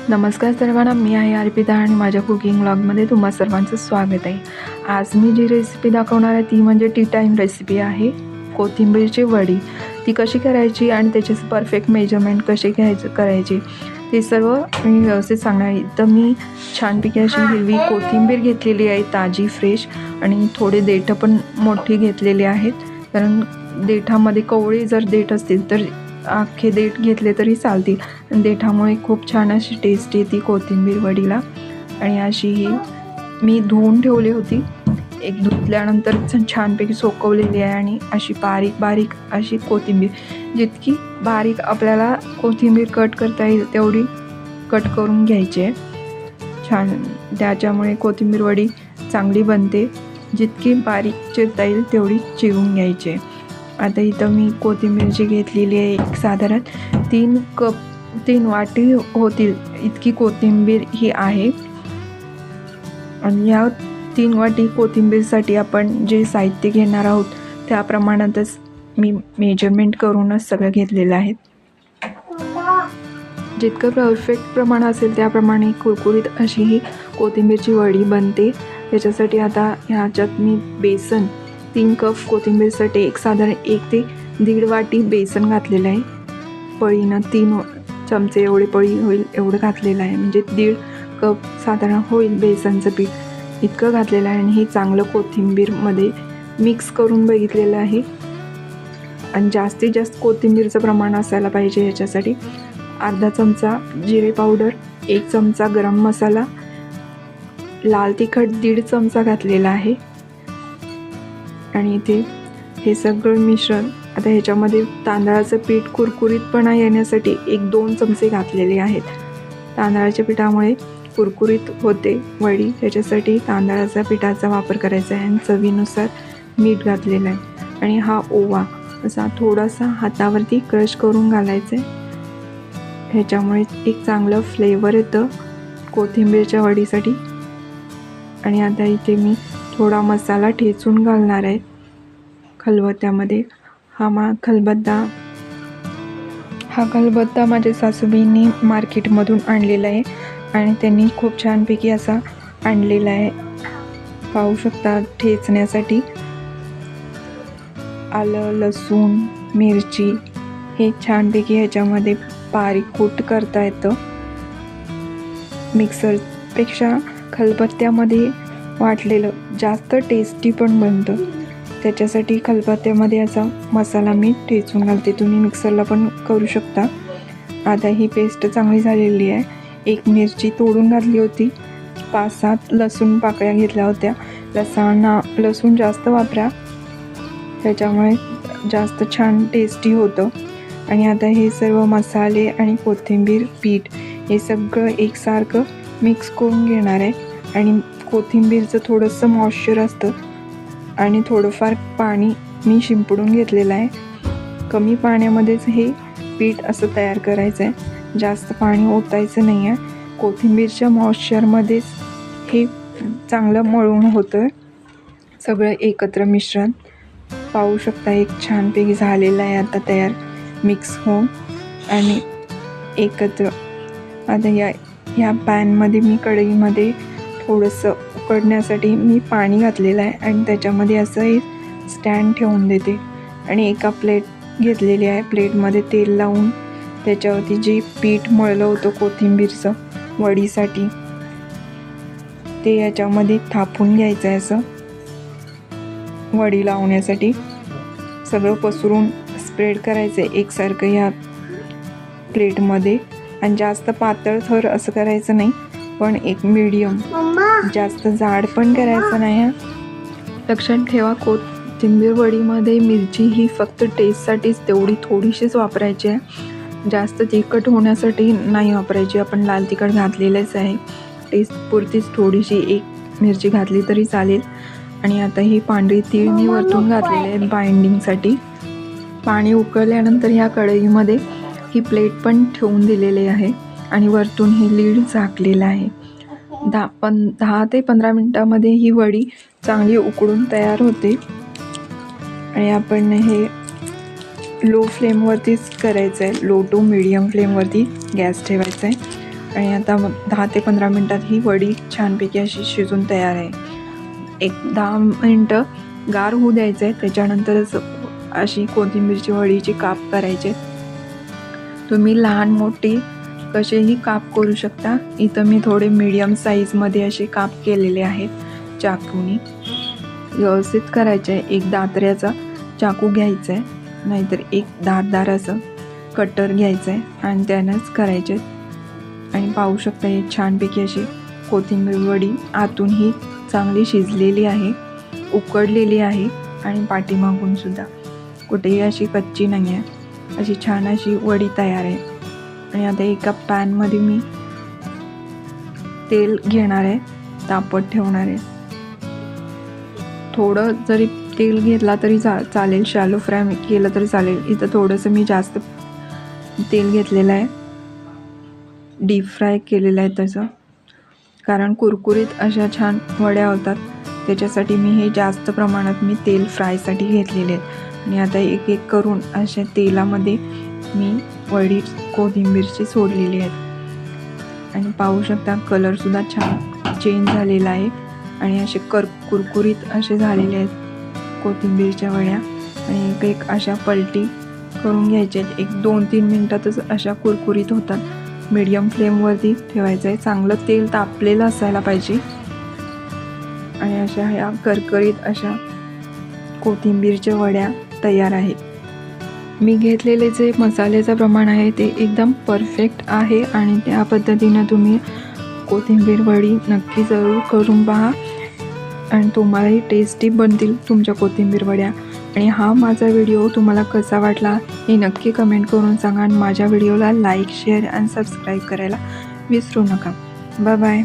नमस्कार सर्वांना, मी आहे अर्पिता आणि माझ्या कुकिंग व्लॉगमध्ये तुम्हा सर्वांचं स्वागत आहे. आज मी जी रेसिपी दाखवणार आहे ती म्हणजे टी टाईम रेसिपी आहे. कोथिंबीरची वडी ती कशी करायची आणि त्याचे परफेक्ट मेजरमेंट कसे करायचे ते सर्व मी व्यवस्थित सांगणार आहे. तर मी छानपैकी अशी हिरवी कोथिंबीर घेतलेली आहे, ताजी फ्रेश, आणि थोडे देठं पण मोठी घेतलेली आहेत. कारण देठामध्ये कवळे जर देठ असतील तर अख्खे देठ घेतले तरी चालतील. देठामुळे खूप छान अशी टेस्ट येते कोथिंबीर वडीला. आणि अशी ही मी धुवून ठेवली होती, एक धुतल्यानंतर छानपैकी सोकवलेली आहे. आणि अशी बारीक बारीक अशी कोथिंबीर, जितकी बारीक आपल्याला कोथिंबीर कट करता येईल तेवढी कट करून घ्यायची आहे. छान, त्याच्यामुळे कोथिंबीर वडी चांगली बनते. जितकी बारीक चिरता येईल तेवढी चिरून घ्यायची आहे. आता इथं मी कोथिंबीर जी घेतलेली आहे, एक साधारण 3 वाटी होतील इतकी कोथिंबीर ही आहे. आणि या 3 वाटी कोथिंबीरसाठी आपण जे साहित्य घेणार आहोत त्या प्रमाणातच मी मेजरमेंट करूनच सगळं घेतलेलं आहे. जितकं परफेक्ट प्रमाण असेल त्याप्रमाणे कुरकुरीत अशी ही कोथिंबीरची वडी बनते. त्याच्यासाठी आता ह्याच्यात मी बेसन 3 कप कोथिंबीरसाठी साधारण 1 ते 1.5 वाटी बेसन घातलेलं आहे. पळीनं 3 चमचे एवढे पळी होईल एवढं घातलेलं आहे, म्हणजे 1.5 कप साधारण होईल बेसनचं पीठ इतकं घातलेलं आहे. आणि हे चांगलं कोथिंबीरमध्ये मिक्स करून बघितलेलं आहे. आणि जास्तीत जास्त कोथिंबीरचं प्रमाण असायला पाहिजे. याच्यासाठी अर्धा चमचा जिरे पावडर, 1 चमचा गरम मसाला, लाल तिखट 1.5 चमचा घातलेला आहे. आणि इथे हे सगळं मिश्रण आता ह्याच्यामध्ये तांदळाचं पीठ कुरकुरीतपणा येण्यासाठी 1-2 चमचे घातलेले आहेत. तांदळाच्या पिठामुळे कुरकुरीत होते वडी, त्याच्यासाठी तांदळाच्या पिठाचा वापर करायचा आहे. आणि चवीनुसार मीठ घातलेलं आहे. आणि हा ओवा असा थोडासा हातावरती क्रश करून घालायचा आहे. ह्याच्यामुळे एक चांगलं फ्लेवर येतं कोथिंबीरच्या वडीसाठी. आणि आता इथे मी थोडा मसाला ठेचून घालणार आहे खलबत्त्यामध्ये. हा खलबत्ता माझ्या सासूबाईंनी मार्केटमधून आणलेला आहे आणि त्यांनी खूप छानपैकी असा आणलेला आहे. पाहू शकता, ठेचण्यासाठी आलं, लसूण, मिरची हे छानपैकी ह्याच्यामध्ये बारीक कूट करता येतं. मिक्सरपेक्षा खलबत्त्यामध्ये वाटलेलं जास्त टेस्टी पण बनतं. त्याच्यासाठी खलबत्त्यामध्ये असा मसाला मी ठेचून घालते. तुम्ही मिक्सरला पण करू शकता. आता ही पेस्ट चांगली झालेली आहे. 1 मिरची तोडून घातली होती, 5-7 लसूण पाकळ्या घेतल्या होत्या. लसूण जास्त वापरा, त्याच्यामुळे जास्त छान टेस्टी होतं. आणि आता हे सर्व मसाले आणि कोथिंबीर पीठ हे सगळं एकसारखं मिक्स करून घेणार आहे. आणि कोथिंबीरचं थोडंसं मॉइश्चर असतं आणि थोडंफार पाणी मी शिंपडून घेतलेलं आहे. कमी पाण्यामध्येच हे पीठ असं तयार करायचं आहे, जास्त पाणी ओतायचं नाही आहे. कोथिंबीरच्या मॉइश्चरमध्येच हे चांगलं मळून होतं सगळं एकत्र मिश्रण. पाहू शकता, एक छानपैकी झालेलं आहे आता तयार मिक्स होऊन आणि एकत्र. आता ह्या पॅनमध्ये मी कढईमध्ये थोडंसं उकडण्यासाठी मी पाणी घातलेलं आहे. आणि त्याच्यामध्ये असं एक स्टँड ठेवून देते. आणि एका प्लेट घेतलेली आहे, प्लेटमध्ये तेल लावून त्याच्यावरती जे पीठ मळलं होतं कोथिंबीरचं वडीसाठी ते याच्यामध्ये थापून घ्यायचं आहे. असं वडी लावण्यासाठी सगळं पसरून स्प्रेड करायचं आहे एकसारखं ह्या प्लेटमध्ये. आणि जास्त पातळ थर असं करायचं नाही, पण एक मीडियम, जास्त जाड पण करायचं नाही. लक्षात ठेवा, कोथिंबीर वडीमध्ये मिरची ही फक्त टेस्टसाठीच तेवढी थोडीशीच वापरायची आहे, जास्त तिखट होण्यासाठी नाही वापरायची. आपण लाल तिखट घातलेलंच आहे, टेस्टपुरतीच थोडीशी 1 मिरची घातली तरी चालेल. आणि आता ही पांढरी तीळ मी वरतून घातलेली आहे बाइंडिंगसाठी. पाणी उकळल्यानंतर ह्या कढईमध्ये ही प्लेट पण ठेवून दिलेली आहे आणि वरतून हे लीड झाकलेलं आहे. 10 ते 15 मिनटामध्ये ही वडी चांगली उकडून तयार होते. आणि आपण हे लो फ्लेमवरतीच करायचं आहे, लो टू मीडियम फ्लेमवरती गॅस ठेवायचा आहे. आणि आता 10 ते 15 मिनटात ही वडी छानपैकी अशी शिजून तयार आहे. एक 10 मिनटं गार होऊ द्यायचं आहे. त्याच्यानंतरच अशी कोथिंबीरची वडीची काप करायचे. तुम्ही लहान मोठी कसेही काप करू शकता. इथं मी थोडे मीडियम साईजमध्ये असे काप केलेले आहेत चाकूनी. व्यवस्थित करायचे आहे. एक दात्र्याचा चाकू घ्यायचा आहे, नाहीतर एक धारदार असं कटर घ्यायचं आहे आणि त्यानंच करायचे. आणि पाहू शकता हे छानपैकी अशी कोथिंबीर वडी आतूनही चांगली शिजलेली आहे, उकडलेली आहे आणि पाठीमागून सुद्धा कुठेही अशी कच्ची नाही आहे. अशी छान अशी वडी तयार आहे. आणि आता एका पॅनमध्ये मी तेल घेणार आहे, तापत ठेवणार आहे. थोडं जरी तेल घेतला तरी चालेल, शॅलो फ्राय केलं तरी चालेल. इथं थोडंसं मी जास्त तेल घेतलेलं आहे, डीप फ्राय केलेलं आहे तसं, कारण कुरकुरीत अशा छान वड्या होतात. त्याच्यासाठी मी हे जास्त प्रमाणात मी तेल फ्रायसाठी घेतलेले आहेत. आणि आता एक एक करून अशा तेलामध्ये मी वडी कोथिंबीरची सोडलेली आहेत. आणि पाहू शकता कलरसुद्धा छान चेंज झालेला आहे आणि असे कुरकुरीत असे झालेले आहेत कोथिंबीरच्या वड्या. आणि एक एक अशा पलटी करून घ्यायच्या आहेत. एक 2-3 मिनटातच अशा कुरकुरीत होतात. मीडियम फ्लेमवरती ठेवायचं आहे. चांगलं तेल तापलेलं असायला पाहिजे. आणि अशा ह्या करकरीत अशा कोथिंबीरच्या वड्या तयार आहेत. मी घेतलेले जे मसाल्याचं प्रमाण आहे ते एकदम परफेक्ट आहे आणि त्या पद्धतीनं तुम्ही कोथिंबीर वडी नक्की जरूर करून पहा आणि तुम्हालाही टेस्टी बनतील तुमच्या कोथिंबीर वड्या. आणि हा माझा व्हिडिओ तुम्हाला कसा वाटला हे नक्की कमेंट करून सांगा. आणि माझ्या व्हिडिओला लाईक, शेअर आणि सबस्क्राईब करायला विसरू नका. Bye bye.